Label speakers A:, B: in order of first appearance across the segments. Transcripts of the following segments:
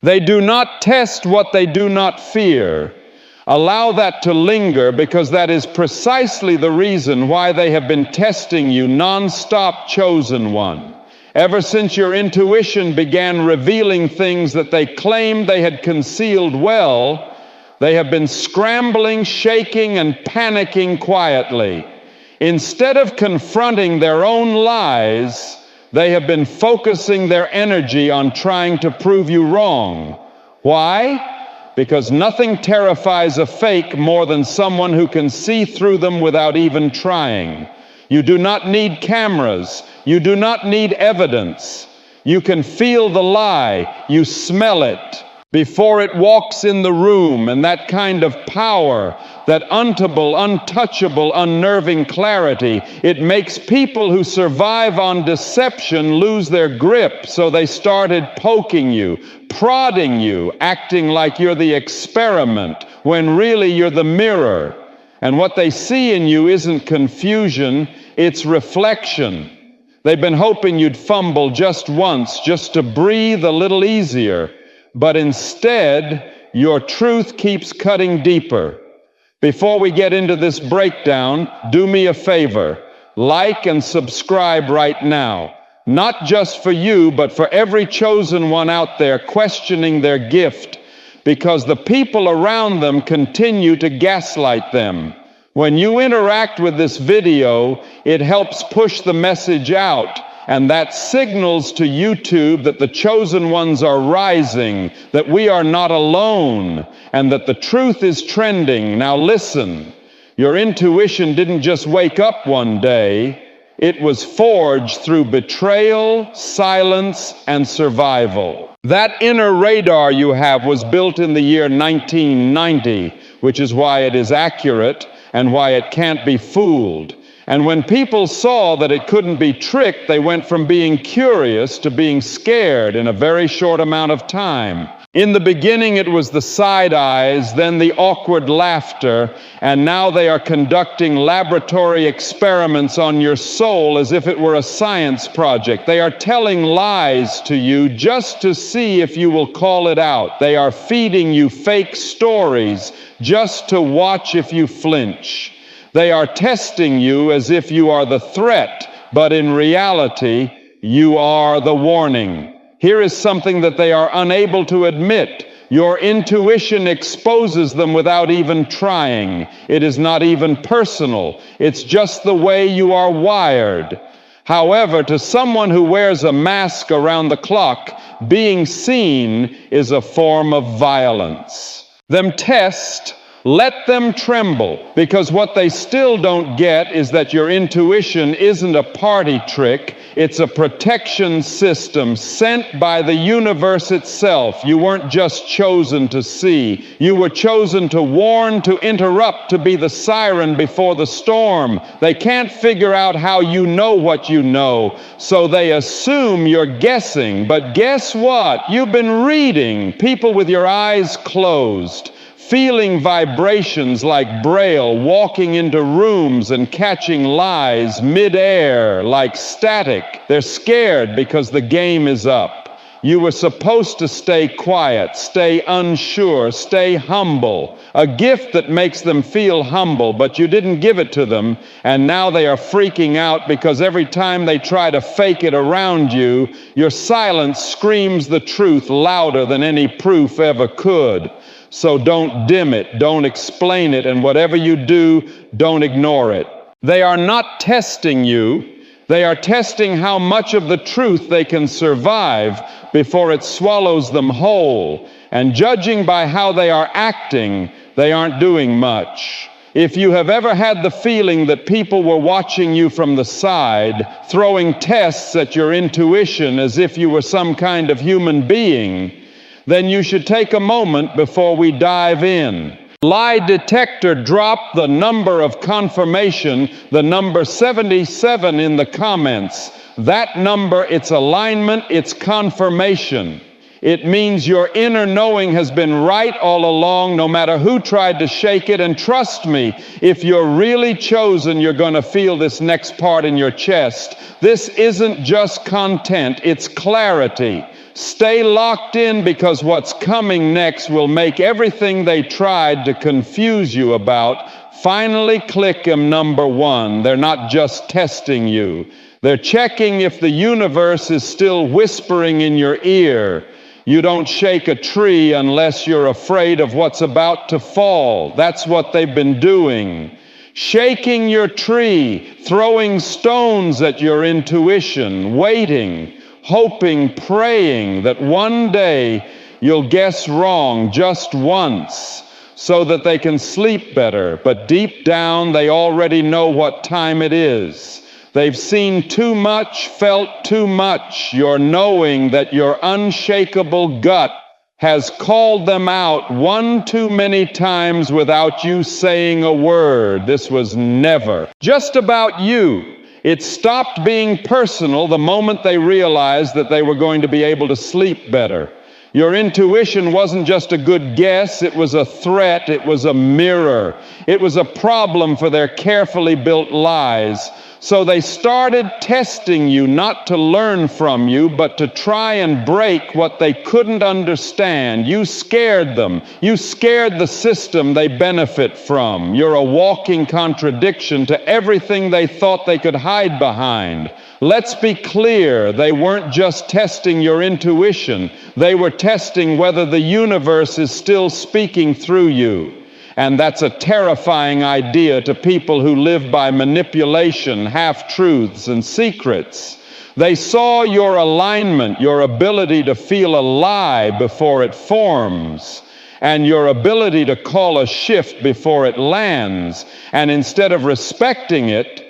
A: They do not test what they do not fear. Allow that to linger, because that is precisely the reason why they have been testing you nonstop, chosen one. Ever since your intuition began revealing things that they claimed they had concealed well, they have been scrambling, shaking, and panicking quietly. Instead of confronting their own lies, they have been focusing their energy on trying to prove you wrong. Why? Because nothing terrifies a fake more than someone who can see through them without even trying. You do not need cameras. You do not need evidence. You can feel the lie. You smell it before it walks in the room, and that kind of power, that untouchable, unnerving clarity, it makes people who survive on deception lose their grip, so they started poking you, prodding you, acting like you're the experiment, when really you're the mirror. And what they see in you isn't confusion, it's reflection. They've been hoping you'd fumble just once, just to breathe a little easier. But instead, your truth keeps cutting deeper. Before we get into this breakdown, do me a favor. Like and subscribe right now. Not just for you, but for every chosen one out there questioning their gift, because the people around them continue to gaslight them. When you interact with this video, it helps push the message out. And that signals to YouTube that the chosen ones are rising, that we are not alone, and that the truth is trending. Now listen, your intuition didn't just wake up one day. It was forged through betrayal, silence, and survival. That inner radar you have was built in the year 1990, which is why it is accurate and why it can't be fooled. And when people saw that it couldn't be tricked, they went from being curious to being scared in a very short amount of time. In the beginning, it was the side eyes, then the awkward laughter, and now they are conducting laboratory experiments on your soul as if it were a science project. They are telling lies to you just to see if you will call it out. They are feeding you fake stories just to watch if you flinch. They are testing you as if you are the threat, but in reality, you are the warning. Here is something that they are unable to admit. Your intuition exposes them without even trying. It is not even personal. It's just the way you are wired. However, to someone who wears a mask around the clock, being seen is a form of violence. Them test. Let them tremble, because what they still don't get is that your intuition isn't a party trick. It's a protection system sent by the universe itself. You weren't just chosen to see. You were chosen to warn, to interrupt, to be the siren before the storm. They can't figure out how you know what you know, so they assume you're guessing. But guess what? You've been reading. People with your eyes closed, feeling vibrations like Braille, walking into rooms and catching lies mid-air like static. They're scared because the game is up. You were supposed to stay quiet, stay unsure, stay humble. A gift that makes them feel humble, but you didn't give it to them, and now they are freaking out because every time they try to fake it around you, your silence screams the truth louder than any proof ever could. So don't dim it, don't explain it, and whatever you do, don't ignore it. They are not testing you. They are testing how much of the truth they can survive before it swallows them whole. And judging by how they are acting, they aren't doing much. If you have ever had the feeling that people were watching you from the side, throwing tests at your intuition as if you were some kind of human being, then you should take a moment before we dive in. Lie detector dropped the number of confirmation, the number 77 in the comments. That number, it's alignment, it's confirmation. It means your inner knowing has been right all along, no matter who tried to shake it. And trust me, if you're really chosen, you're going to feel this next part in your chest. This isn't just content, it's clarity. Stay locked in, because what's coming next will make everything they tried to confuse you about finally click them number one. They're not just testing you. They're checking if the universe is still whispering in your ear. You don't shake a tree unless you're afraid of what's about to fall. That's what they've been doing. Shaking your tree, throwing stones at your intuition, waiting, hoping, praying that one day you'll guess wrong just once so that they can sleep better. But deep down, they already know what time it is. They've seen too much, felt too much. You're knowing that your unshakable gut has called them out one too many times without you saying a word. This was never just about you. It stopped being personal the moment they realized that they were going to be able to sleep better. Your intuition wasn't just a good guess, it was a threat, it was a mirror. It was a problem for their carefully built lies. So they started testing you, not to learn from you, but to try and break what they couldn't understand. You scared them. You scared the system they benefit from. You're a walking contradiction to everything they thought they could hide behind. Let's be clear, they weren't just testing your intuition. They were testing whether the universe is still speaking through you. And that's a terrifying idea to people who live by manipulation, half-truths, and secrets. They saw your alignment, your ability to feel a lie before it forms, and your ability to call a shift before it lands. And instead of respecting it,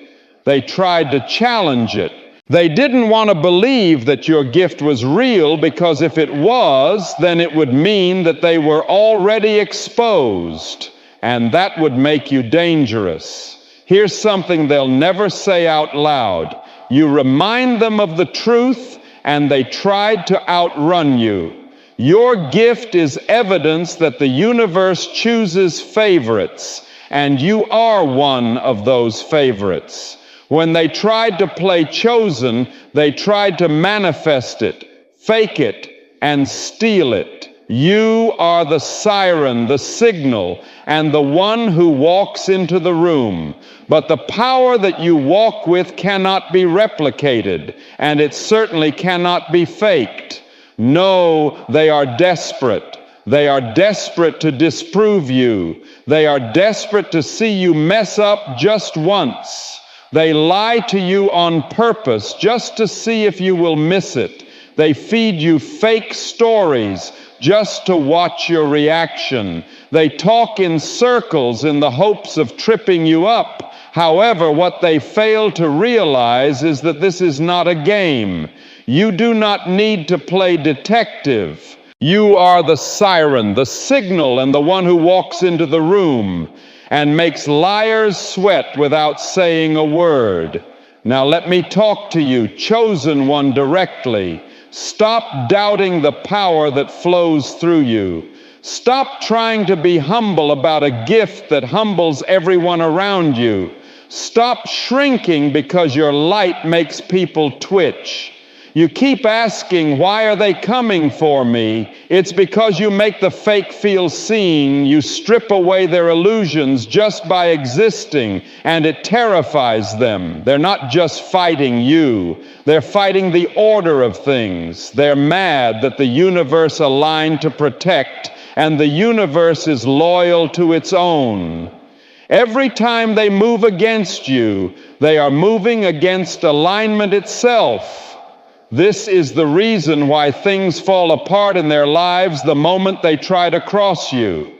A: they tried to challenge it. They didn't want to believe that your gift was real, because if it was, then it would mean that they were already exposed. And that would make you dangerous. Here's something they'll never say out loud. You remind them of the truth, and they tried to outrun you. Your gift is evidence that the universe chooses favorites, and you are one of those favorites. When they tried to play chosen, they tried to manifest it, fake it, and steal it. You are the siren, the signal, and the one who walks into the room. But the power that you walk with cannot be replicated, and it certainly cannot be faked. No, they are desperate. They are desperate to disprove you. They are desperate to see you mess up just once. They lie to you on purpose just to see if you will miss it. They feed you fake stories just to watch your reaction. They talk in circles in the hopes of tripping you up. However, what they fail to realize is that this is not a game. You do not need to play detective. You are the siren, the signal, and the one who walks into the room and makes liars sweat without saying a word. Now let me talk to you, chosen one, directly. Stop doubting the power that flows through you. Stop trying to be humble about a gift that humbles everyone around you. Stop shrinking because your light makes people twitch. You keep asking, why are they coming for me? It's because you make the fake feel seen. You strip away their illusions just by existing, and it terrifies them. They're not just fighting you. They're fighting the order of things. They're mad that the universe aligned to protect, and the universe is loyal to its own. Every time they move against you, they are moving against alignment itself. This is the reason why things fall apart in their lives the moment they try to cross you.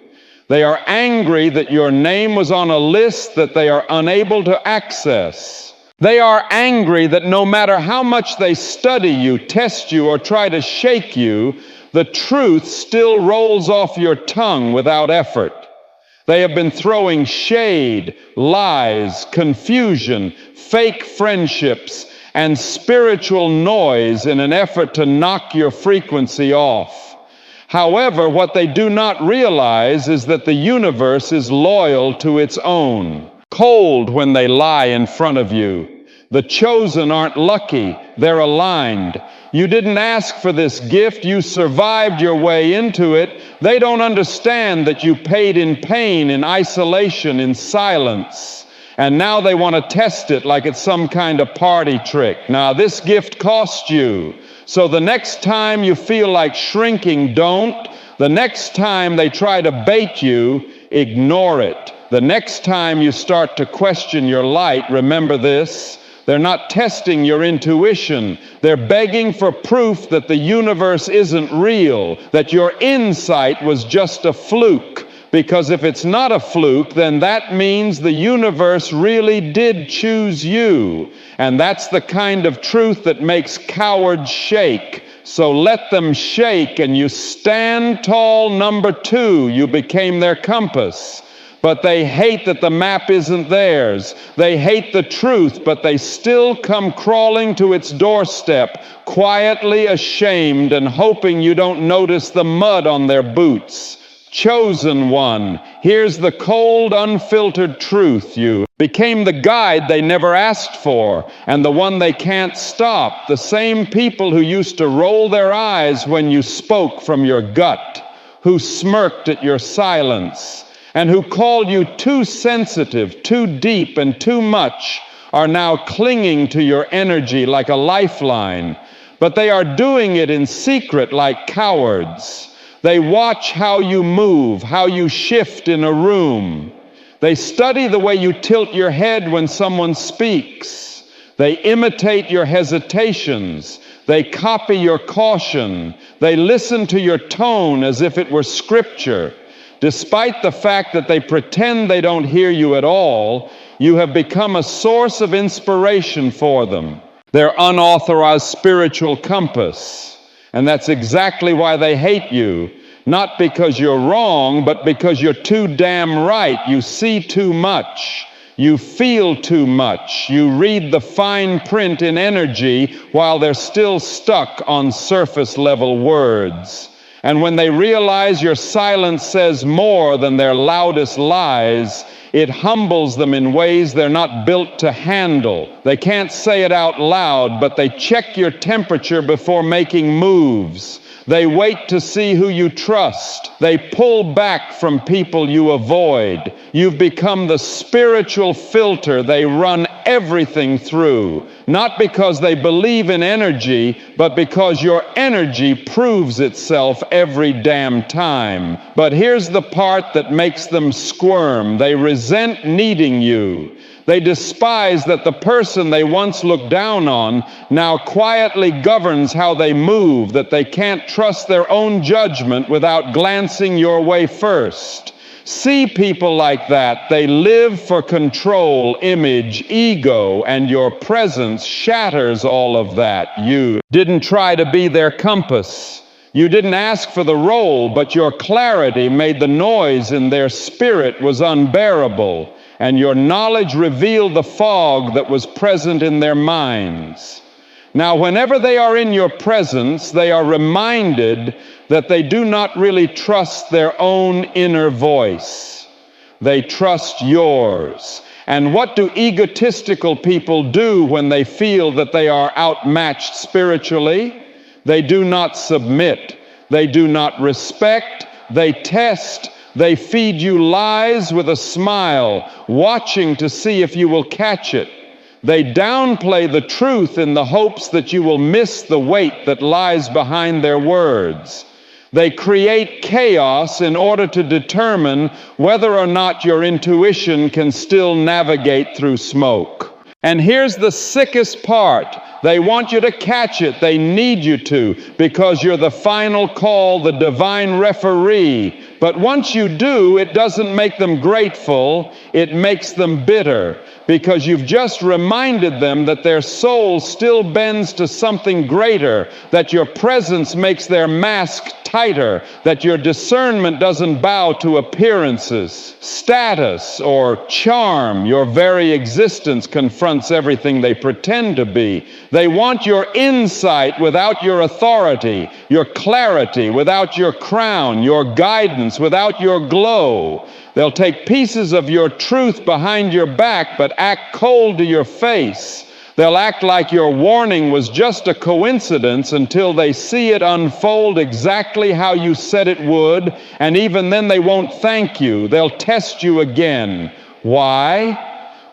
A: They are angry that your name was on a list that they are unable to access. They are angry that no matter how much they study you, test you, or try to shake you, the truth still rolls off your tongue without effort. They have been throwing shade, lies, confusion, fake friendships, and spiritual noise in an effort to knock your frequency off. However, what they do not realize is that the universe is loyal to its own. Cold when they lie in front of you. The chosen aren't lucky, they're aligned. You didn't ask for this gift. You survived your way into it. They don't understand that you paid in pain, in isolation, in silence. And now they want to test it like it's some kind of party trick. Now, this gift cost you. So the next time you feel like shrinking, don't. The next time they try to bait you, ignore it. The next time you start to question your light, remember this. They're not testing your intuition. They're begging for proof that the universe isn't real, that your insight was just a fluke. Because if it's not a fluke, then that means the universe really did choose you. And that's the kind of truth that makes cowards shake. So let them shake, and you stand tall, number two. You became their compass. But they hate that the map isn't theirs. They hate the truth, but they still come crawling to its doorstep, quietly ashamed and hoping you don't notice the mud on their boots. Chosen one, here's the cold, unfiltered truth. You became the guide they never asked for, and the one they can't stop. The same people who used to roll their eyes when you spoke from your gut, who smirked at your silence, and who called you too sensitive, too deep, and too much, are now clinging to your energy like a lifeline. But they are doing it in secret like cowards. They watch how you move, how you shift in a room. They study the way you tilt your head when someone speaks. They imitate your hesitations. They copy your caution. They listen to your tone as if it were scripture. Despite the fact that they pretend they don't hear you at all, you have become a source of inspiration for them. Their unauthorized spiritual compass. And that's exactly why they hate you. Not because you're wrong, but because you're too damn right. You see too much. You feel too much. You read the fine print in energy while they're still stuck on surface level words. And when they realize your silence says more than their loudest lies, it humbles them in ways they're not built to handle. They can't say it out loud, but they check your temperature before making moves. They wait to see who you trust. They pull back from people you avoid. You've become the spiritual filter they run everything through, not because they believe in energy, but because your energy proves itself every damn time. But here's the part that makes them squirm. They resent needing you. They despise that the person they once looked down on now quietly governs how they move, that they can't trust their own judgment without glancing your way first. See people like that. They live for control, image, ego, and your presence shatters all of that. You didn't try to be their compass. You didn't ask for the role, but your clarity made the noise in their spirit was unbearable. And your knowledge revealed the fog that was present in their minds. Now, whenever they are in your presence, they are reminded that they do not really trust their own inner voice. They trust yours. And what do egotistical people do when they feel that they are outmatched spiritually? They do not submit. They do not respect. They test. They feed you lies with a smile, watching to see if you will catch it. They downplay the truth in the hopes that you will miss the weight that lies behind their words. They create chaos in order to determine whether or not your intuition can still navigate through smoke. And here's the sickest part. They want you to catch it. They need you to, because you're the final call, the divine referee. But once you do, it doesn't make them grateful. It makes them bitter, because you've just reminded them that their soul still bends to something greater, that your presence makes their mask tighter, that your discernment doesn't bow to appearances, status, or charm. Your very existence confronts everything they pretend to be. They want your insight without your authority, your clarity without your crown, your guidance without your glow. They'll take pieces of your truth behind your back, but act cold to your face. They'll act like your warning was just a coincidence until they see it unfold exactly how you said it would, and even then they won't thank you. They'll test you again. Why?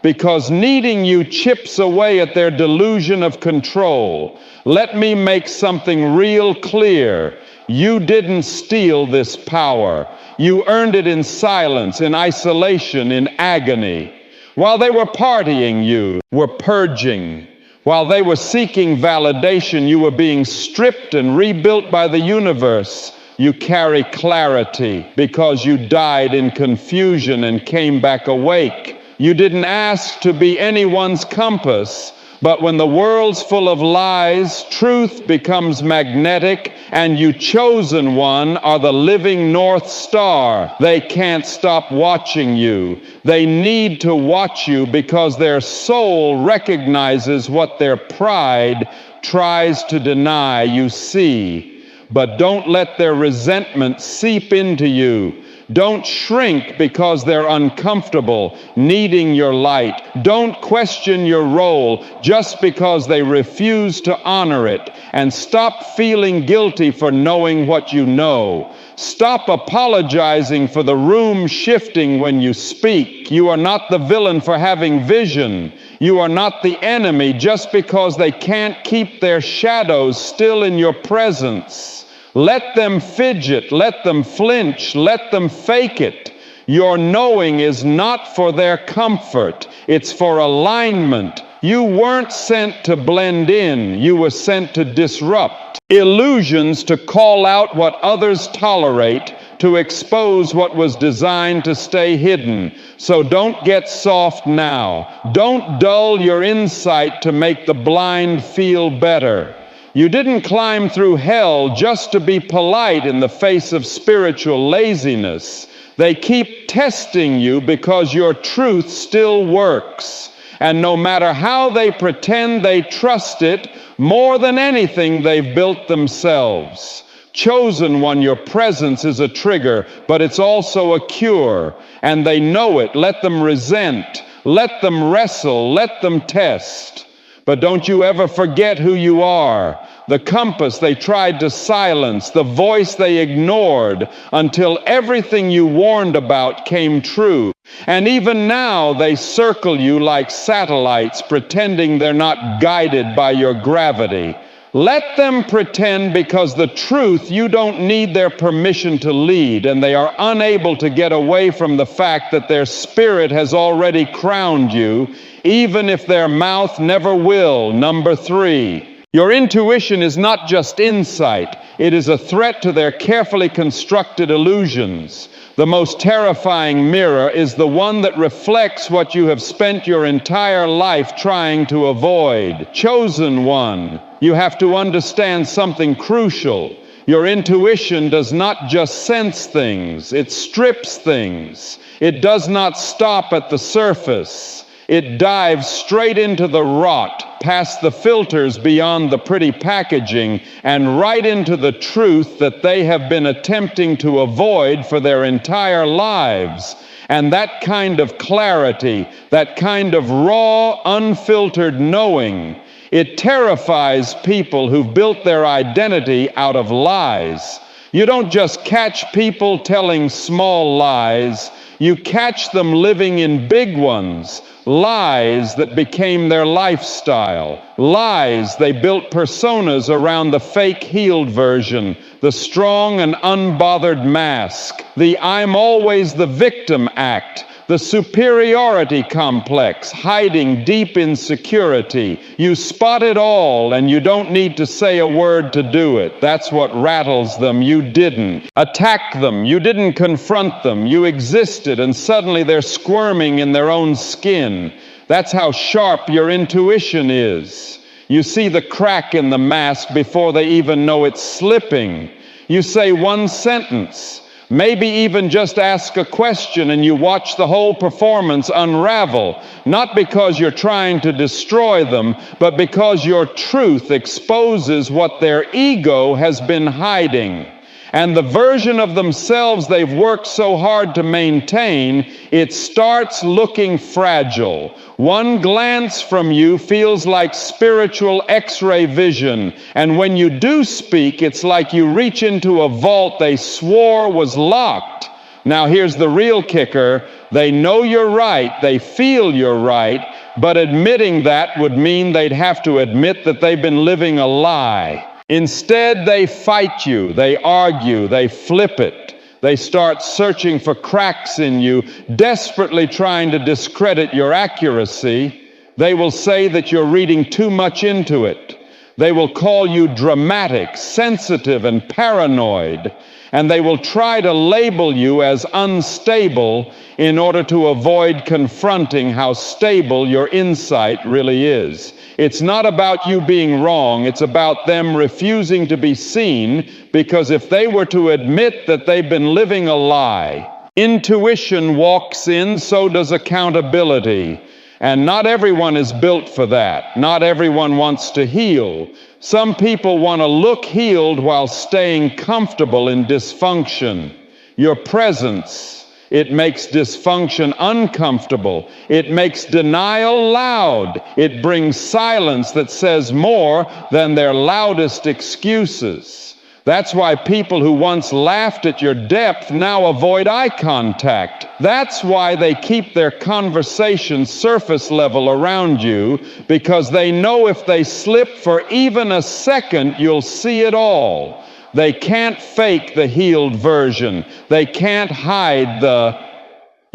A: Because needing you chips away at their delusion of control. Let me make something real clear. You didn't steal this power. You earned it in silence, in isolation, in agony. While they were partying, you were purging. While they were seeking validation, you were being stripped and rebuilt by the universe. You carry clarity because you died in confusion and came back awake. You didn't ask to be anyone's compass, but when the world's full of lies, truth becomes magnetic, and you chosen one are the living North Star. They can't stop watching you. They need to watch you because their soul recognizes what their pride tries to deny. You see. But don't let their resentment seep into you. Don't shrink because they're uncomfortable, needing your light. Don't question your role just because they refuse to honor it. And stop feeling guilty for knowing what you know. Stop apologizing for the room shifting when you speak. You are not the villain for having vision. You are not the enemy just because they can't keep their shadows still in your presence. Let them fidget, let them flinch, let them fake it. Your knowing is not for their comfort, it's for alignment. You weren't sent to blend in, you were sent to disrupt. Illusions to call out what others tolerate, to expose what was designed to stay hidden. So don't get soft now. Don't dull your insight to make the blind feel better. You didn't climb through hell just to be polite in the face of spiritual laziness. They keep testing you because your truth still works. And no matter how they pretend they trust it, more than anything they've built themselves. Chosen one, your presence is a trigger, but it's also a cure. And they know it. Let them resent. Let them wrestle. Let them test. But don't you ever forget who you are. The compass they tried to silence, the voice they ignored, until everything you warned about came true. And even now they circle you like satellites, pretending they're not guided by your gravity. Let them pretend, because the truth, you don't need their permission to lead, and they are unable to get away from the fact that their spirit has already crowned you, even if their mouth never will. Number 3. Your intuition is not just insight, it is a threat to their carefully constructed illusions. The most terrifying mirror is the one that reflects what you have spent your entire life trying to avoid. Chosen one, you have to understand something crucial. Your intuition does not just sense things, it strips things. It does not stop at the surface. It dives straight into the rot, past the filters beyond the pretty packaging, and right into the truth that they have been attempting to avoid for their entire lives. And that kind of clarity, that kind of raw, unfiltered knowing, it terrifies people who've built their identity out of lies. You don't just catch people telling small lies, you catch them living in big ones. Lies that became their lifestyle. Lies they built personas around the fake healed version, the strong and unbothered mask, the I'm always the victim act, the superiority complex hiding deep in security. You spot it all, and you don't need to say a word to do it. That's what rattles them. You didn't attack them. You didn't confront them. You existed, and suddenly they're squirming in their own skin. That's how sharp your intuition is. You see the crack in the mask before they even know it's slipping. You say one sentence, maybe even just ask a question, and you watch the whole performance unravel, not because you're trying to destroy them, but because your truth exposes what their ego has been hiding. And the version of themselves they've worked so hard to maintain, it starts looking fragile. One glance from you feels like spiritual X-ray vision. And when you do speak, it's like you reach into a vault they swore was locked. Now here's the real kicker. They know you're right, they feel you're right, but admitting that would mean they'd have to admit that they've been living a lie. Instead, they fight you, they argue, they flip it. They start searching for cracks in you, desperately trying to discredit your accuracy. They will say that you're reading too much into it. They will call you dramatic, sensitive, and paranoid. And they will try to label you as unstable in order to avoid confronting how stable your insight really is. It's not about you being wrong, it's about them refusing to be seen, because if they were to admit that they've been living a lie, intuition walks in, so does accountability. And not everyone is built for that. Not everyone wants to heal. Some people want to look healed while staying comfortable in dysfunction. Your presence, it makes dysfunction uncomfortable. It makes denial loud. It brings silence that says more than their loudest excuses. That's why people who once laughed at your depth now avoid eye contact. That's why they keep their conversation surface level around you, because they know if they slip for even a second, you'll see it all. They can't fake the healed version. They can't hide the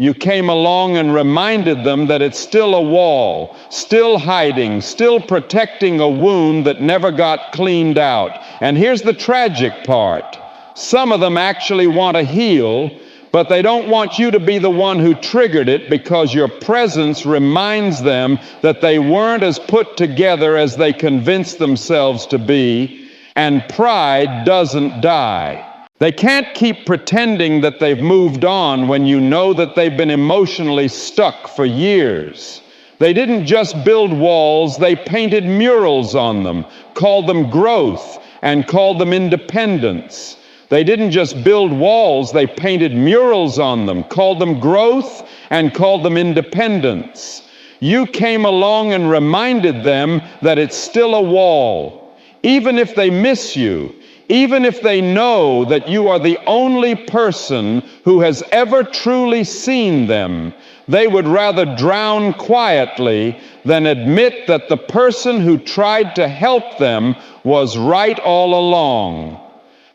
A: you came along and reminded them that it's still a wall, still hiding, still protecting a wound that never got cleaned out. And here's the tragic part. Some of them actually want to heal, but they don't want you to be the one who triggered it, because your presence reminds them that they weren't as put together as they convinced themselves to be, and pride doesn't die. They can't keep pretending that they've moved on when you know that they've been emotionally stuck for years. They didn't just build walls, they painted murals on them, called them growth, and called them independence. They didn't just build walls, they painted murals on them, called them growth, and called them independence. You came along and reminded them that it's still a wall. Even if they miss you, even if they know that you are the only person who has ever truly seen them, they would rather drown quietly than admit that the person who tried to help them was right all along.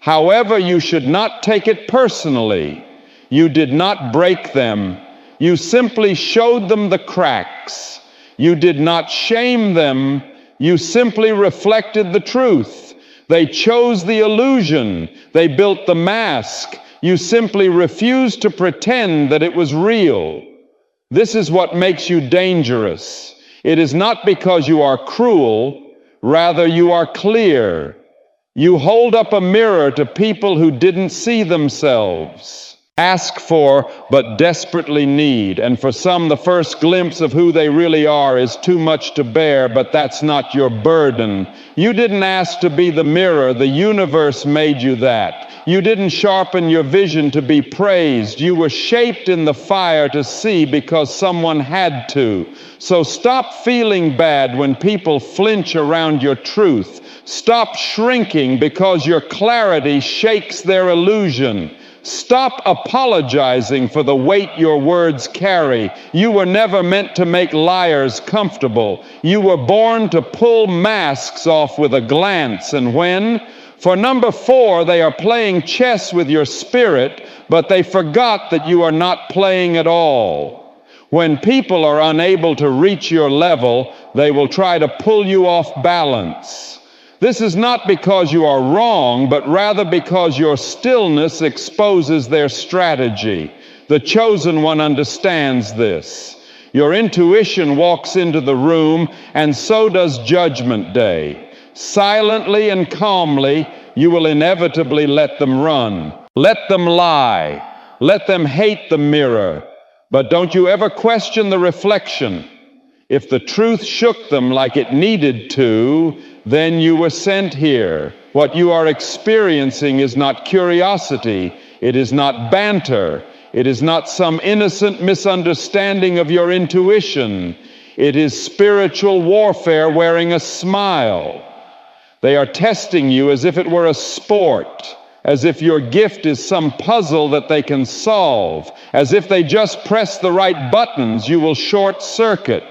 A: However, you should not take it personally. You did not break them. You simply showed them the cracks. You did not shame them. You simply reflected the truth. They chose the illusion. They built the mask. You simply refused to pretend that it was real. This is what makes you dangerous. It is not because you are cruel, rather you are clear. You hold up a mirror to people who didn't see themselves. Ask for, but desperately need. And for some, the first glimpse of who they really are is too much to bear, but that's not your burden. You didn't ask to be the mirror. The universe made you that. You didn't sharpen your vision to be praised. You were shaped in the fire to see because someone had to. So stop feeling bad when people flinch around your truth. Stop shrinking because your clarity shakes their illusion. Stop apologizing for the weight your words carry. You were never meant to make liars comfortable. You were born to pull masks off with a glance. And when? For number 4, they are playing chess with your spirit, but they forgot that you are not playing at all. When people are unable to reach your level, they will try to pull you off balance. This is not because you are wrong, but rather because your stillness exposes their strategy. The chosen one understands this. Your intuition walks into the room, and so does Judgment Day. Silently and calmly, you will inevitably let them run. Let them lie. Let them hate the mirror. But don't you ever question the reflection. If the truth shook them like it needed to, then you were sent here. What you are experiencing is not curiosity. It is not banter. It is not some innocent misunderstanding of your intuition. It is spiritual warfare wearing a smile. They are testing you as if it were a sport, as if your gift is some puzzle that they can solve, as if they just press the right buttons, you will short circuit.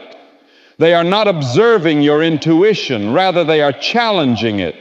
A: They are not observing your intuition, rather they are challenging it.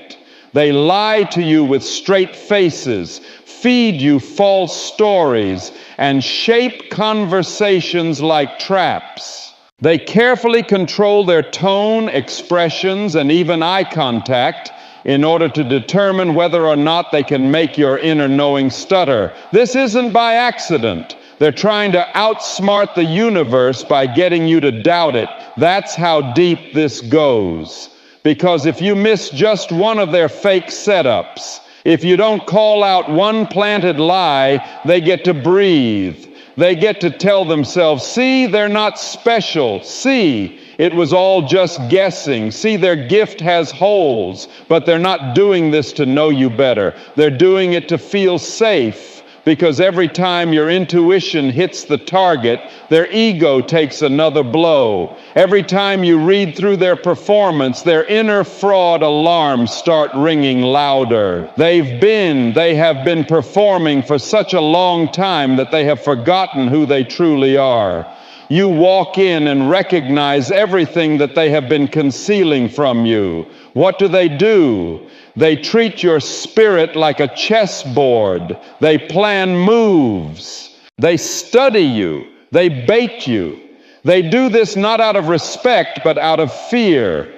A: They lie to you with straight faces, feed you false stories, and shape conversations like traps. They carefully control their tone, expressions, and even eye contact in order to determine whether or not they can make your inner knowing stutter. This isn't by accident. They're trying to outsmart the universe by getting you to doubt it. That's how deep this goes. Because if you miss just one of their fake setups, if you don't call out one planted lie, they get to breathe. They get to tell themselves, see, they're not special. See, it was all just guessing. See, their gift has holes, but they're not doing this to know you better. They're doing it to feel safe. Because every time your intuition hits the target, their ego takes another blow. Every time you read through their performance, their inner fraud alarms start ringing louder. They have been performing for such a long time that they have forgotten who they truly are. You walk in and recognize everything that they have been concealing from you. What do? They treat your spirit like a chessboard. They plan moves. They study you. They bait you. They do this not out of respect, but out of fear.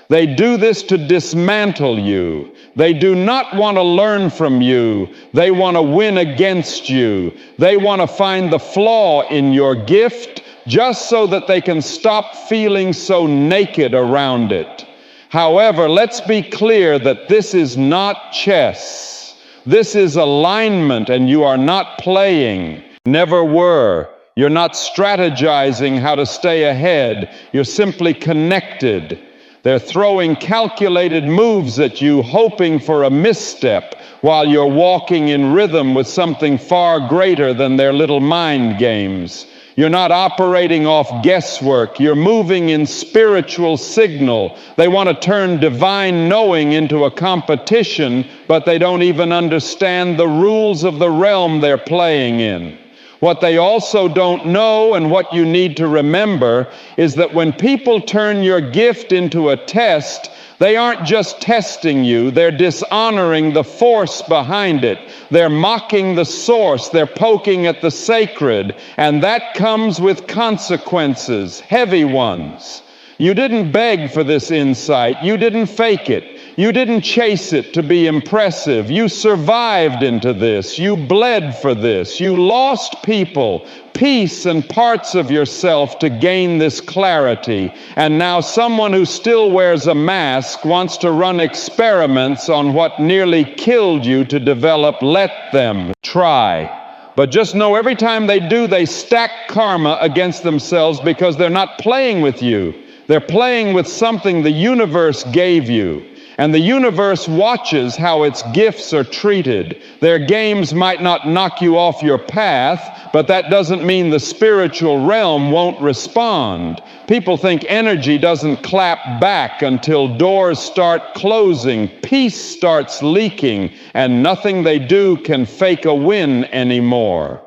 A: They do this to dismantle you. They do not want to learn from you. They want to win against you. They want to find the flaw in your gift just so that they can stop feeling so naked around it. However, let's be clear that this is not chess. This is alignment, and you are not playing. Never were. You're not strategizing how to stay ahead. You're simply connected. They're throwing calculated moves at you, hoping for a misstep, while you're walking in rhythm with something far greater than their little mind games. You're not operating off guesswork. You're moving in spiritual signal. They want to turn divine knowing into a competition, but they don't even understand the rules of the realm they're playing in. What they also don't know, and what you need to remember, is that when people turn your gift into a test, they aren't just testing you, they're dishonoring the force behind it. They're mocking the source, they're poking at the sacred, and that comes with consequences, heavy ones. You didn't beg for this insight, you didn't fake it. You didn't chase it to be impressive. You survived into this. You bled for this. You lost people, peace, and parts of yourself to gain this clarity. And now someone who still wears a mask wants to run experiments on what nearly killed you to develop. Let them try. But just know every time they do, they stack karma against themselves because they're not playing with you. They're playing with something the universe gave you. And the universe watches how its gifts are treated. Their games might not knock you off your path, but that doesn't mean the spiritual realm won't respond. People think energy doesn't clap back until doors start closing, peace starts leaking, and nothing they do can fake a win anymore.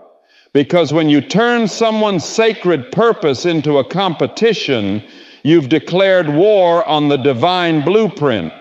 A: Because when you turn someone's sacred purpose into a competition, you've declared war on the divine blueprint.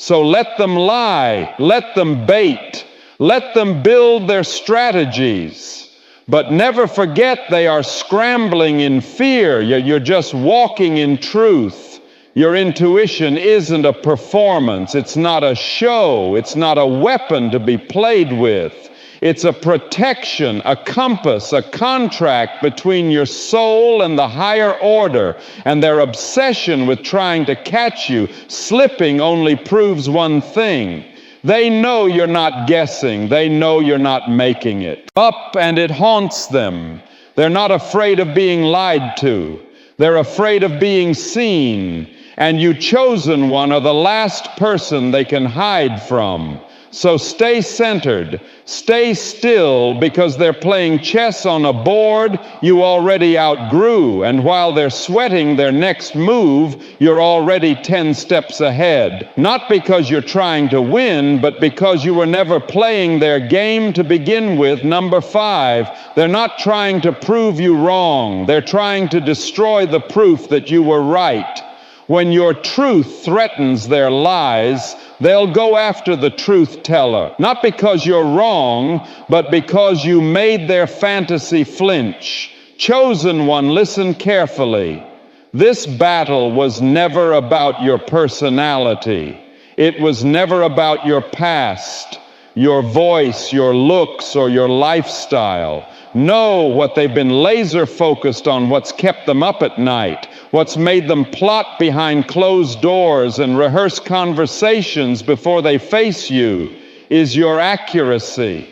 A: So let them lie, let them bait, let them build their strategies. But never forget they are scrambling in fear. You're just walking in truth. Your intuition isn't a performance. It's not a show. It's not a weapon to be played with. It's a protection, a compass, a contract between your soul and the higher order, and their obsession with trying to catch you slipping only proves one thing. They know you're not guessing. They know you're not making it up, and it haunts them. They're not afraid of being lied to. They're afraid of being seen. and you chosen one are the last person they can hide from. So stay centered, stay still, because they're playing chess on a board you already outgrew, and while they're sweating their next move, you're already 10 steps ahead. Not because you're trying to win, but because you were never playing their game to begin with. Number 5, they're not trying to prove you wrong. They're trying to destroy the proof that you were right. When your truth threatens their lies, they'll go after the truth teller, not because you're wrong, but because you made their fantasy flinch. Chosen one, listen carefully. This battle was never about your personality. It was never about your past, your voice, your looks, or your lifestyle. Know what they've been laser focused on, what's kept them up at night, what's made them plot behind closed doors and rehearse conversations before they face you, is your accuracy.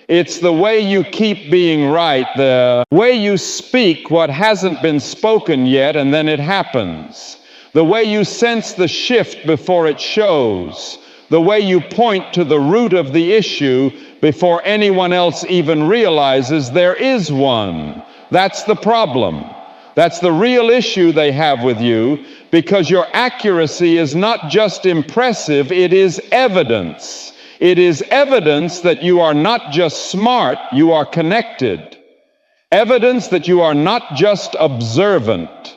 A: It's the way you keep being right, the way you speak what hasn't been spoken yet and then it happens, the way you sense the shift before it shows, the way you point to the root of the issue before anyone else even realizes there is one. That's the problem. That's the real issue they have with you, because your accuracy is not just impressive, it is evidence. It is evidence that you are not just smart, you are connected. Evidence that you are not just observant,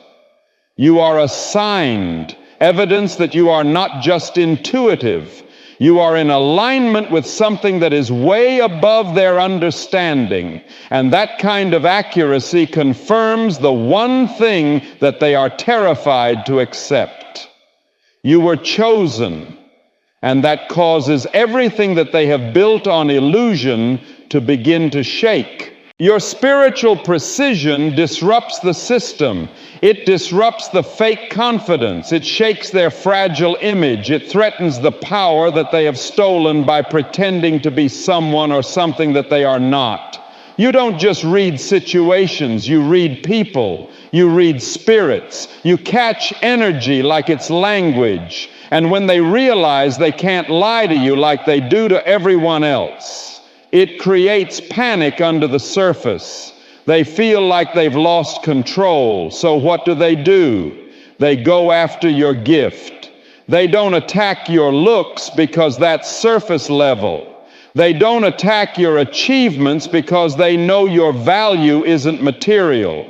A: you are assigned. Evidence that you are not just intuitive, you are in alignment with something that is way above their understanding. And that kind of accuracy confirms the one thing that they are terrified to accept. You were chosen, and that causes everything that they have built on illusion to begin to shake. Your spiritual precision disrupts the system. It disrupts the fake confidence. It shakes their fragile image. It threatens the power that they have stolen by pretending to be someone or something that they are not. You don't just read situations, you read people, you read spirits, you catch energy like it's language. And when they realize they can't lie to you like they do to everyone else, it creates panic under the surface. They feel like they've lost control. So what do? They go after your gift. They don't attack your looks because that's surface level. They don't attack your achievements because they know your value isn't material.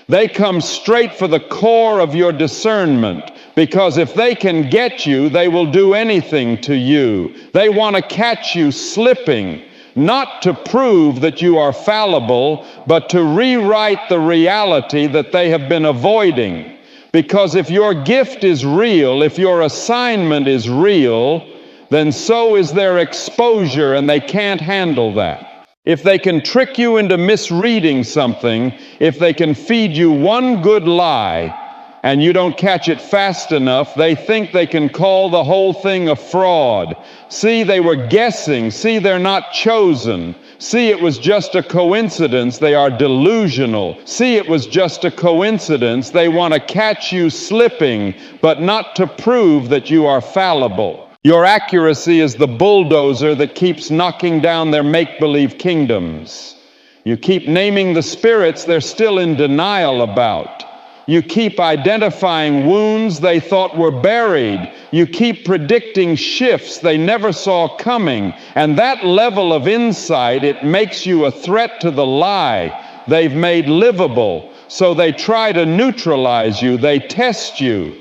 A: They come straight for the core of your discernment, because if they can get you, they will do anything to you. They want to catch you slipping, not to prove that you are fallible, but to rewrite the reality that they have been avoiding. Because if your gift is real, if your assignment is real, then so is their exposure, and they can't handle that. If they can trick you into misreading something, if they can feed you one good lie, and you don't catch it fast enough, they think they can call the whole thing a fraud. See, they were guessing. See, they're not chosen. See, it was just a coincidence. They are delusional. See, it was just a coincidence. They want to catch you slipping, but not to prove that you are fallible. Your accuracy is the bulldozer that keeps knocking down their make-believe kingdoms. You keep naming the spirits they're still in denial about. You keep identifying wounds they thought were buried. You keep predicting shifts they never saw coming. And that level of insight, it makes you a threat to the lie they've made livable. So they try to neutralize you. They test you.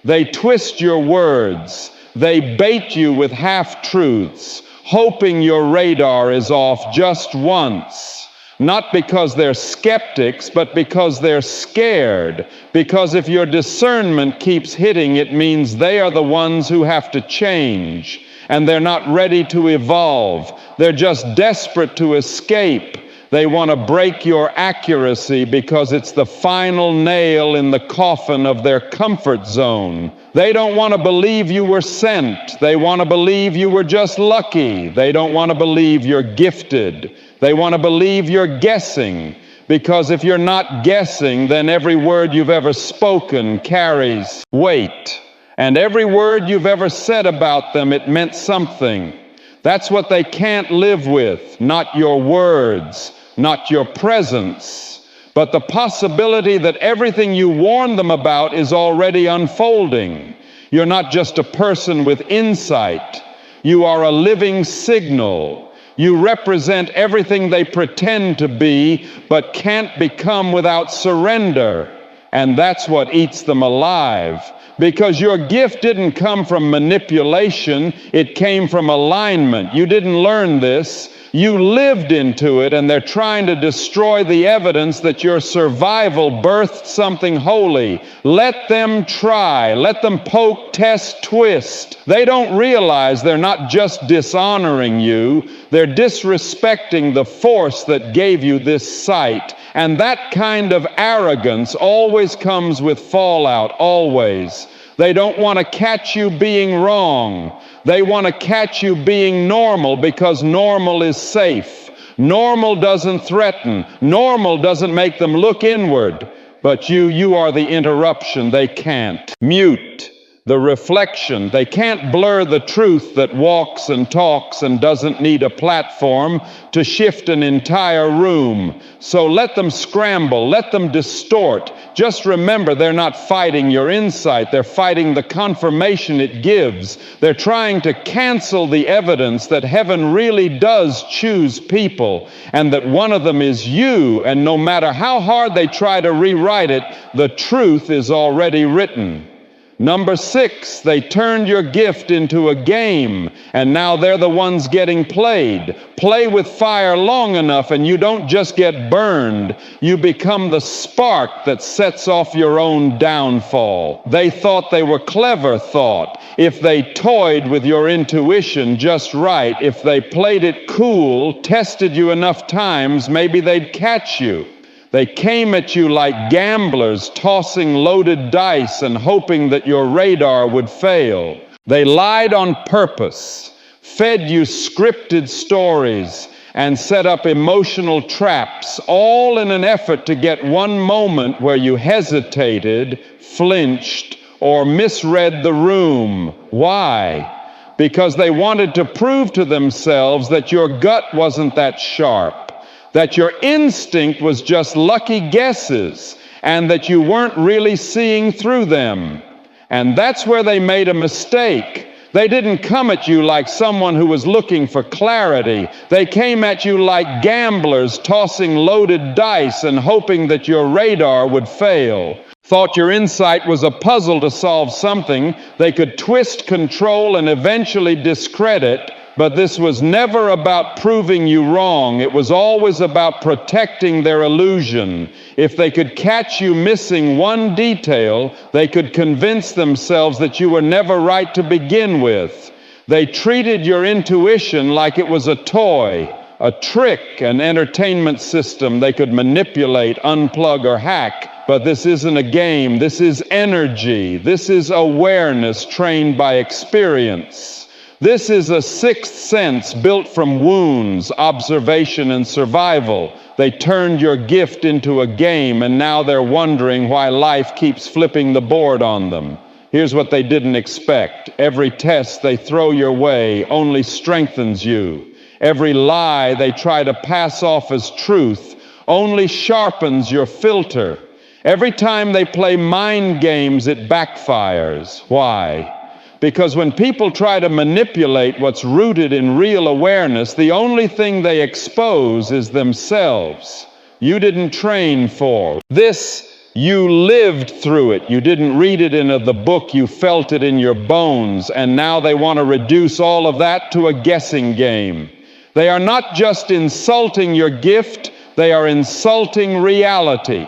A: They twist your words. They bait you with half-truths, hoping your radar is off just once. Not because they're skeptics, but because they're scared. Because if your discernment keeps hitting, it means they are the ones who have to change. And they're not ready to evolve. They're just desperate to escape. They want to break your accuracy because it's the final nail in the coffin of their comfort zone. They don't want to believe you were sent. They want to believe you were just lucky. They don't want to believe you're gifted. They want to believe you're guessing, because if you're not guessing, then every word you've ever spoken carries weight. And every word you've ever said about them, it meant something. That's what they can't live with, not your words, not your presence, but the possibility that everything you warn them about is already unfolding. You're not just a person with insight. You are a living signal. You represent everything they pretend to be, but can't become without surrender. And that's what eats them alive. Because your gift didn't come from manipulation, it came from alignment. You didn't learn this. You lived into it, and they're trying to destroy the evidence that your survival birthed something holy. Let them try. Let them poke, test, twist. They don't realize they're not just dishonoring you, they're disrespecting the force that gave you this sight. And that kind of arrogance always comes with fallout, always. They don't want to catch you being wrong. They want to catch you being normal because normal is safe. Normal doesn't threaten. Normal doesn't make them look inward. But you are the interruption. They can't. Mute the reflection. They can't blur the truth that walks and talks and doesn't need a platform to shift an entire room. So let them scramble, let them distort. Just remember, they're not fighting your insight, they're fighting the confirmation it gives. They're trying to cancel the evidence that heaven really does choose people, and that one of them is you, and no matter how hard they try to rewrite it, the truth is already written. Number 6, they turned your gift into a game, and now they're the ones getting played. Play with fire long enough and you don't just get burned, you become the spark that sets off your own downfall. They thought they were clever, if they toyed with your intuition just right, if they played it cool, tested you enough times, maybe they'd catch you. They came at you like gamblers tossing loaded dice and hoping that your radar would fail. They lied on purpose, fed you scripted stories, and set up emotional traps, all in an effort to get one moment where you hesitated, flinched, or misread the room. Why? Because they wanted to prove to themselves that your gut wasn't that sharp, that your instinct was just lucky guesses, and that you weren't really seeing through them. And that's where they made a mistake. They didn't come at you like someone who was looking for clarity. They came at you like gamblers tossing loaded dice and hoping that your radar would fail. Thought your insight was a puzzle to solve something they could twist, control, and eventually discredit. But this was never about proving you wrong. It was always about protecting their illusion. If they could catch you missing one detail, they could convince themselves that you were never right to begin with. They treated your intuition like it was a toy, a trick, an entertainment system they could manipulate, unplug, or hack. But this isn't a game. This is energy. This is awareness trained by experience. This is a sixth sense built from wounds, observation, and survival. They turned your gift into a game, and now they're wondering why life keeps flipping the board on them. Here's what they didn't expect. Every test they throw your way only strengthens you. Every lie they try to pass off as truth only sharpens your filter. Every time they play mind games, it backfires. Why? Because when people try to manipulate what's rooted in real awareness, the only thing they expose is themselves. You didn't train for this. You lived through it. You didn't read it in the book. You felt it in your bones. And now they want to reduce all of that to a guessing game. They are not just insulting your gift, they are insulting reality.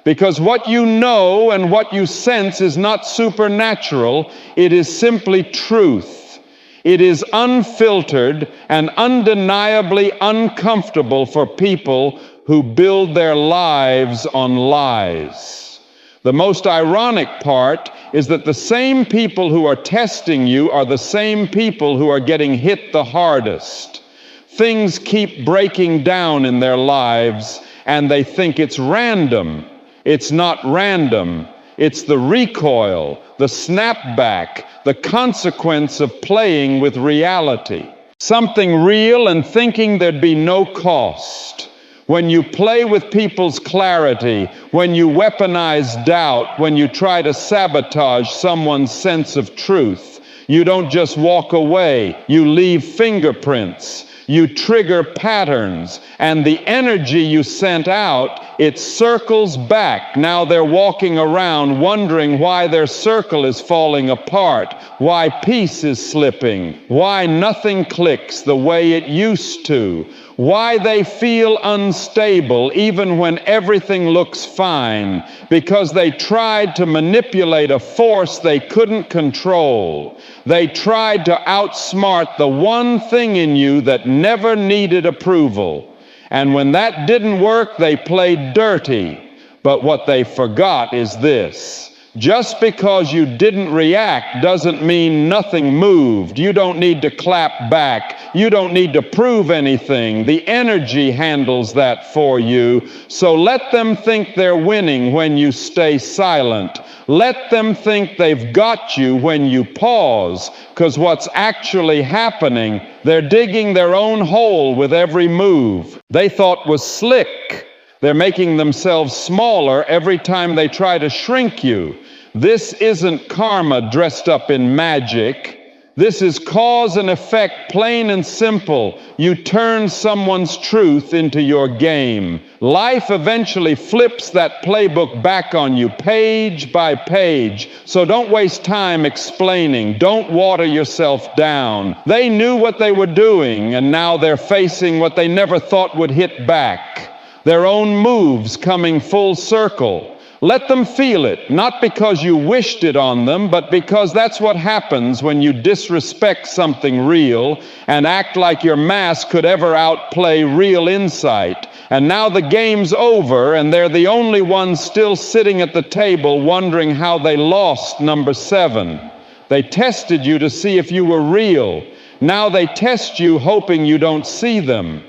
A: Because what you know and what you sense is not supernatural, it is simply truth. It is unfiltered and undeniably uncomfortable for people who build their lives on lies. The most ironic part is that the same people who are testing you are the same people who are getting hit the hardest. Things keep breaking down in their lives, and they think it's random. It's not random. It's the recoil, the snapback, the consequence of playing with reality. Something real and thinking there'd be no cost. When you play with people's clarity, when you weaponize doubt, when you try to sabotage someone's sense of truth, you don't just walk away, you leave fingerprints. You trigger patterns, and the energy you sent out, it circles back. Now they're walking around wondering why their circle is falling apart, why peace is slipping, why nothing clicks the way it used to, why they feel unstable even when everything looks fine, because they tried to manipulate a force they couldn't control. They tried to outsmart the one thing in you that never needed approval. And when that didn't work, they played dirty. But what they forgot is this. Just because you didn't react doesn't mean nothing moved. You don't need to clap back. You don't need to prove anything. The energy handles that for you. So let them think they're winning when you stay silent. Let them think they've got you when you pause, because what's actually happening, they're digging their own hole with every move they thought was slick. They're making themselves smaller every time they try to shrink you. This isn't karma dressed up in magic. This is cause and effect, plain and simple. You turn someone's truth into your game. Life eventually flips that playbook back on you, page by page. So don't waste time explaining. Don't water yourself down. They knew what they were doing, and now they're facing what they never thought would hit back. Their own moves coming full circle. Let them feel it, not because you wished it on them, but because that's what happens when you disrespect something real and act like your mask could ever outplay real insight. And now the game's over, and they're the only ones still sitting at the table wondering how they lost number 7. They tested you to see if you were real. Now they test you hoping you don't see them.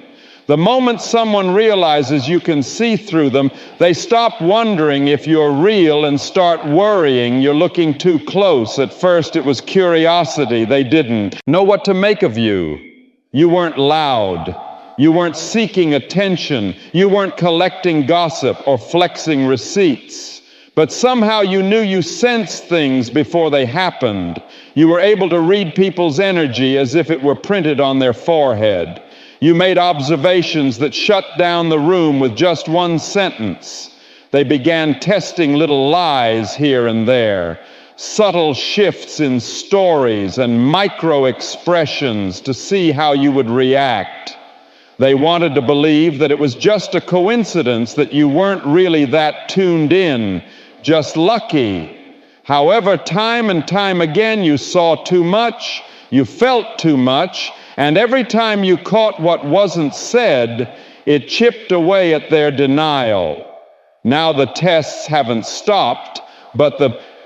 A: The moment someone realizes you can see through them, they stop wondering if you're real and start worrying you're looking too close. At first it was curiosity. They didn't know what to make of you. You weren't loud. You weren't seeking attention. You weren't collecting gossip or flexing receipts. But somehow you knew you sensed things before they happened. You were able to read people's energy as if it were printed on their forehead. You made observations that shut down the room with just one sentence. They began testing little lies here and there, subtle shifts in stories and micro expressions to see how you would react. They wanted to believe that it was just a coincidence that you weren't really that tuned in, just lucky. However, time and time again you saw too much, you felt too much, and every time you caught what wasn't said, it chipped away at their denial. Now the tests haven't stopped, but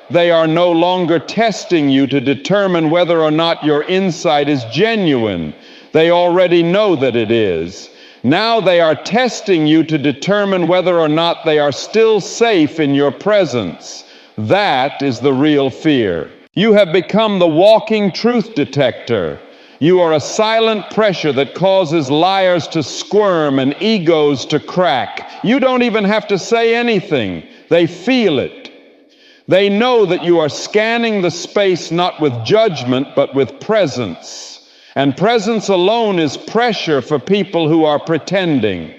A: they are no longer testing you to determine whether or not your insight is genuine. They already know that it is. Now they are testing you to determine whether or not they are still safe in your presence. That is the real fear. You have become the walking truth detector. You are a silent pressure that causes liars to squirm and egos to crack. You don't even have to say anything. They feel it. They know that you are scanning the space not with judgment, but with presence. And presence alone is pressure for people who are pretending.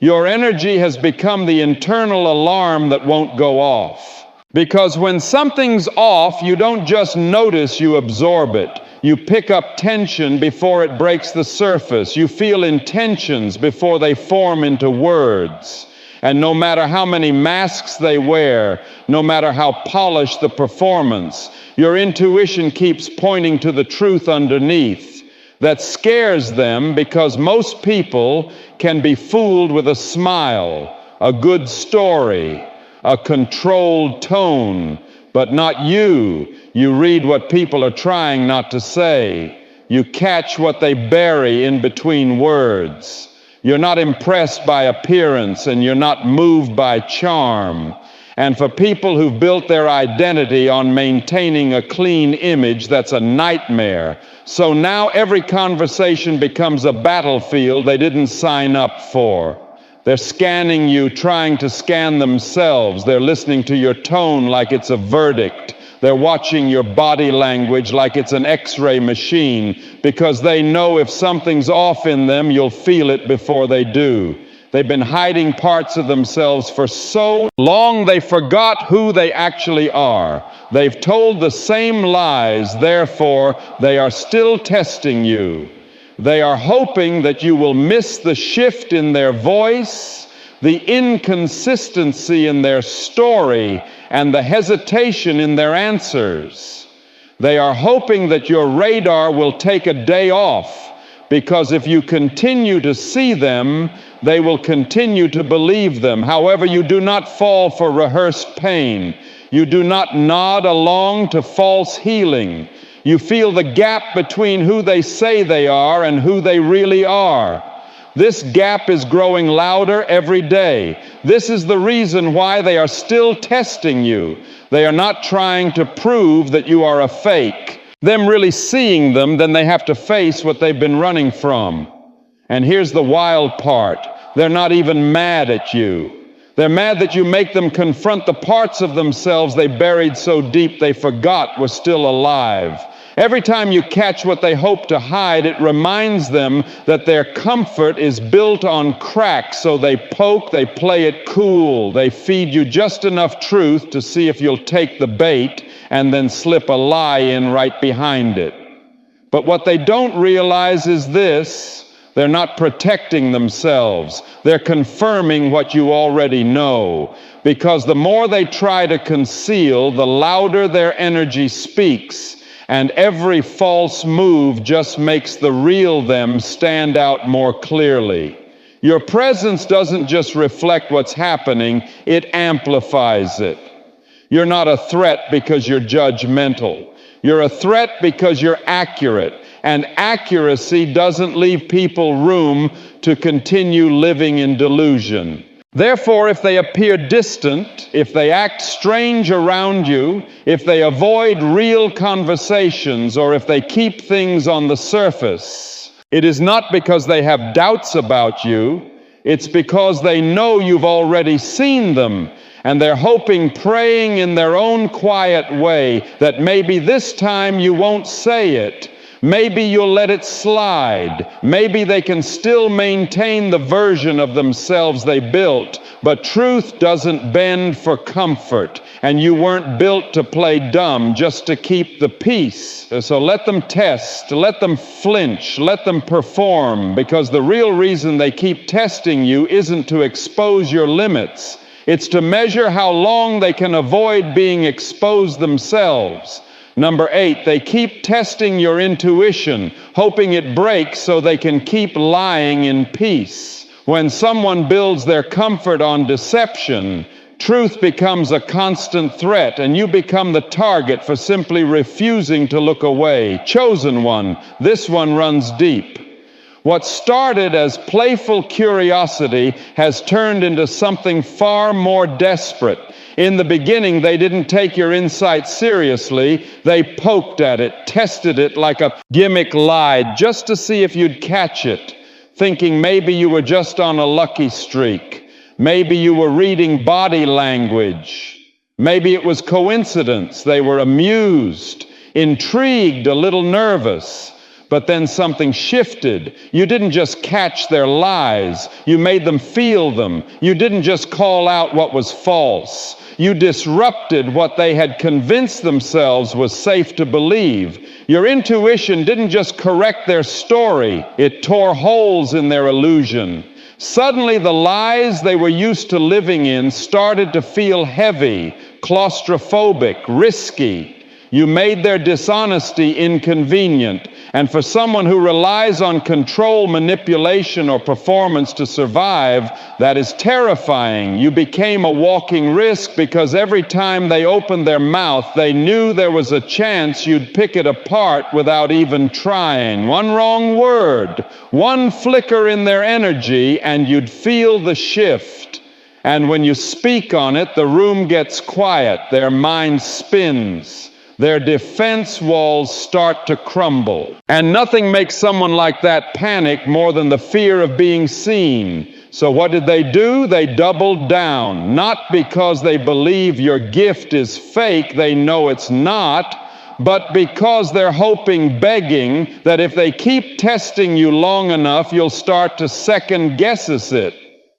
A: Your energy has become the internal alarm that won't go off. Because when something's off, you don't just notice, you absorb it. You pick up tension before it breaks the surface. You feel intentions before they form into words. And no matter how many masks they wear, no matter how polished the performance, your intuition keeps pointing to the truth underneath. That scares them because most people can be fooled with a smile, a good story, a controlled tone, but not you. You read what people are trying not to say. You catch what they bury in between words. You're not impressed by appearance, and you're not moved by charm. And for people who've built their identity on maintaining a clean image, that's a nightmare. So now every conversation becomes a battlefield they didn't sign up for. They're scanning you, trying to scan themselves. They're listening to your tone like it's a verdict. They're watching your body language like it's an X-ray machine, because they know if something's off in them, you'll feel it before they do. They've been hiding parts of themselves for so long they forgot who they actually are. They've told the same lies, therefore they are still testing you. They are hoping that you will miss the shift in their voice, the inconsistency in their story, and the hesitation in their answers. They are hoping that your radar will take a day off, because if you continue to see them, they will continue to believe them. However, you do not fall for rehearsed pain. You do not nod along to false healing. You feel the gap between who they say they are and who they really are. This gap is growing louder every day. This is the reason why they are still testing you. They are not trying to prove that you are a fake. Them really seeing them, then they have to face what they've been running from. And here's the wild part. They're not even mad at you. They're mad that you make them confront the parts of themselves they buried so deep they forgot were still alive. Every time you catch what they hope to hide, it reminds them that their comfort is built on cracks, so they poke, they play it cool. They feed you just enough truth to see if you'll take the bait and then slip a lie in right behind it. But what they don't realize is this: they're not protecting themselves. They're confirming what you already know. Because the more they try to conceal, the louder their energy speaks. And every false move just makes the real them stand out more clearly. Your presence doesn't just reflect what's happening, it amplifies it. You're not a threat because you're judgmental. You're a threat because you're accurate. And accuracy doesn't leave people room to continue living in delusion. Therefore, if they appear distant, if they act strange around you, if they avoid real conversations, or if they keep things on the surface, it is not because they have doubts about you. It's because they know you've already seen them, and they're hoping, praying in their own quiet way, that maybe this time you won't say it. Maybe you'll let it slide. Maybe they can still maintain the version of themselves they built. But truth doesn't bend for comfort, and you weren't built to play dumb just to keep the peace. So let them test, let them flinch, let them perform, because the real reason they keep testing you isn't to expose your limits. It's to measure how long they can avoid being exposed themselves. Number 8, they keep testing your intuition, hoping it breaks so they can keep lying in peace. When someone builds their comfort on deception, truth becomes a constant threat, and you become the target for simply refusing to look away. Chosen one, this one runs deep. What started as playful curiosity has turned into something far more desperate. In the beginning, they didn't take your insight seriously. They poked at it, tested it like a gimmick lie, just to see if you'd catch it, thinking maybe you were just on a lucky streak. Maybe you were reading body language. Maybe it was coincidence. They were amused, intrigued, a little nervous. But then something shifted. You didn't just catch their lies. You made them feel them. You didn't just call out what was false. You disrupted what they had convinced themselves was safe to believe. Your intuition didn't just correct their story. It tore holes in their illusion. Suddenly, the lies they were used to living in started to feel heavy, claustrophobic, risky. You made their dishonesty inconvenient. And for someone who relies on control, manipulation, or performance to survive, that is terrifying. You became a walking risk because every time they opened their mouth, they knew there was a chance you'd pick it apart without even trying. One wrong word, one flicker in their energy, and you'd feel the shift. And when you speak on it, the room gets quiet, their mind spins, their defense walls start to crumble. And nothing makes someone like that panic more than the fear of being seen. So what did they do? They doubled down, not because they believe your gift is fake, they know it's not, but because they're hoping, begging, that if they keep testing you long enough, you'll start to second guess it.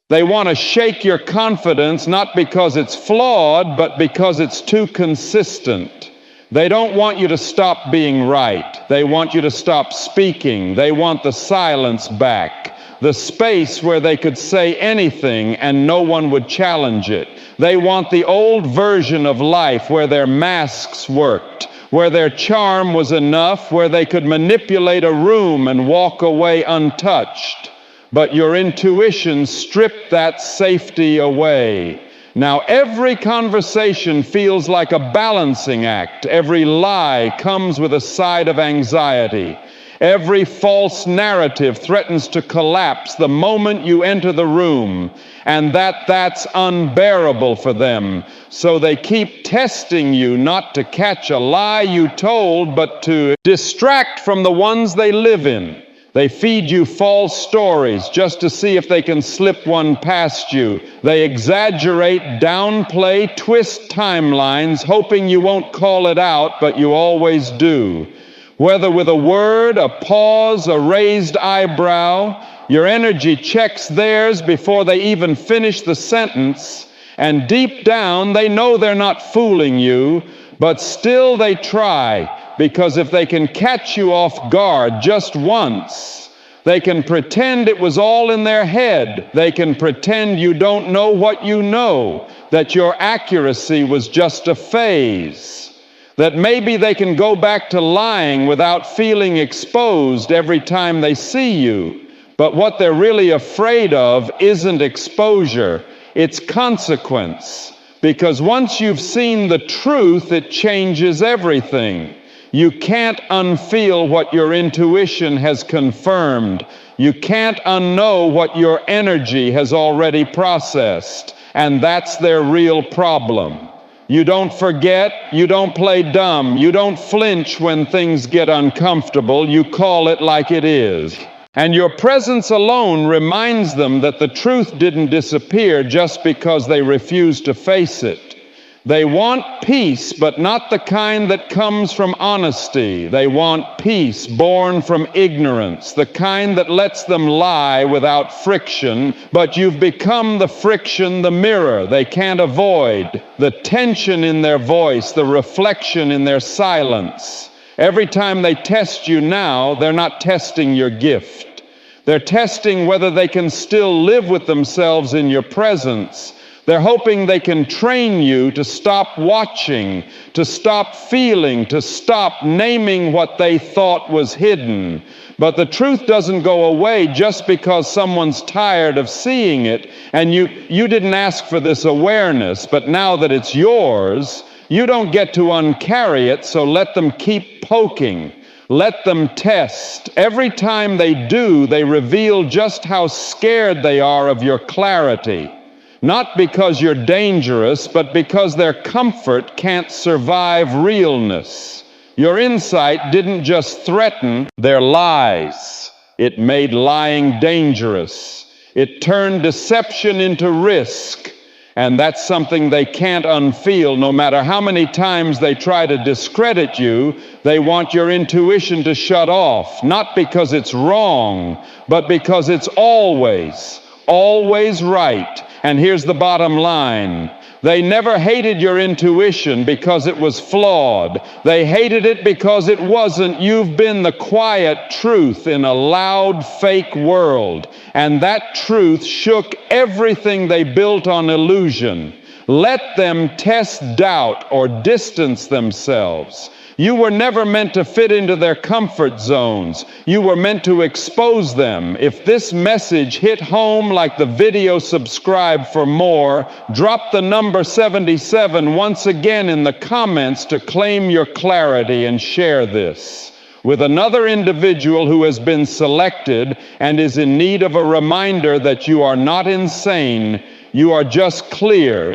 A: They want to shake your confidence, not because it's flawed, but because it's too consistent. They don't want you to stop being right. They want you to stop speaking. They want the silence back, the space where they could say anything and no one would challenge it. They want the old version of life where their masks worked, where their charm was enough, where they could manipulate a room and walk away untouched. But your intuition stripped that safety away. Now every conversation feels like a balancing act. Every lie comes with a side of anxiety. Every false narrative threatens to collapse the moment you enter the room, and that's unbearable for them. So they keep testing you not to catch a lie you told, but to distract from the ones they live in. They feed you false stories just to see if they can slip one past you. They exaggerate, downplay, twist timelines, hoping you won't call it out, but you always do. Whether with a word, a pause, a raised eyebrow, your energy checks theirs before they even finish the sentence, and deep down they know they're not fooling you, but still they try. Because if they can catch you off guard just once, they can pretend it was all in their head. They can pretend you don't know what you know, that your accuracy was just a phase, that maybe they can go back to lying without feeling exposed every time they see you. But what they're really afraid of isn't exposure, it's consequence. Because once you've seen the truth, it changes everything. You can't unfeel what your intuition has confirmed. You can't unknow what your energy has already processed. And that's their real problem. You don't forget, you don't play dumb, you don't flinch when things get uncomfortable, you call it like it is. And your presence alone reminds them that the truth didn't disappear just because they refuse to face it. They want peace, but not the kind that comes from honesty. They want peace born from ignorance, the kind that lets them lie without friction, but you've become the friction, the mirror they can't avoid, the tension in their voice, the reflection in their silence. Every time they test you now, they're not testing your gift. They're testing whether they can still live with themselves in your presence. They're hoping they can train you to stop watching, to stop feeling, to stop naming what they thought was hidden. But the truth doesn't go away just because someone's tired of seeing it, and you didn't ask for this awareness, but now that it's yours, you don't get to uncarry it, so let them keep poking. Let them test. Every time they do, they reveal just how scared they are of your clarity. Not because you're dangerous, but because their comfort can't survive realness. Your insight didn't just threaten their lies. It made lying dangerous. It turned deception into risk. And that's something they can't unfeel. No matter how many times they try to discredit you, they want your intuition to shut off. Not because it's wrong, but because it's always right. And here's the bottom line. They never hated your intuition because it was flawed. They hated it because it wasn't. You've been the quiet truth in a loud, fake world. And that truth shook everything they built on illusion. Let them test doubt or distance themselves. You were never meant to fit into their comfort zones. You were meant to expose them. If this message hit home like the video, subscribe for more. Drop the number 77 once again in the comments to claim your clarity and share this with another individual who has been selected and is in need of a reminder that you are not insane, You are just clear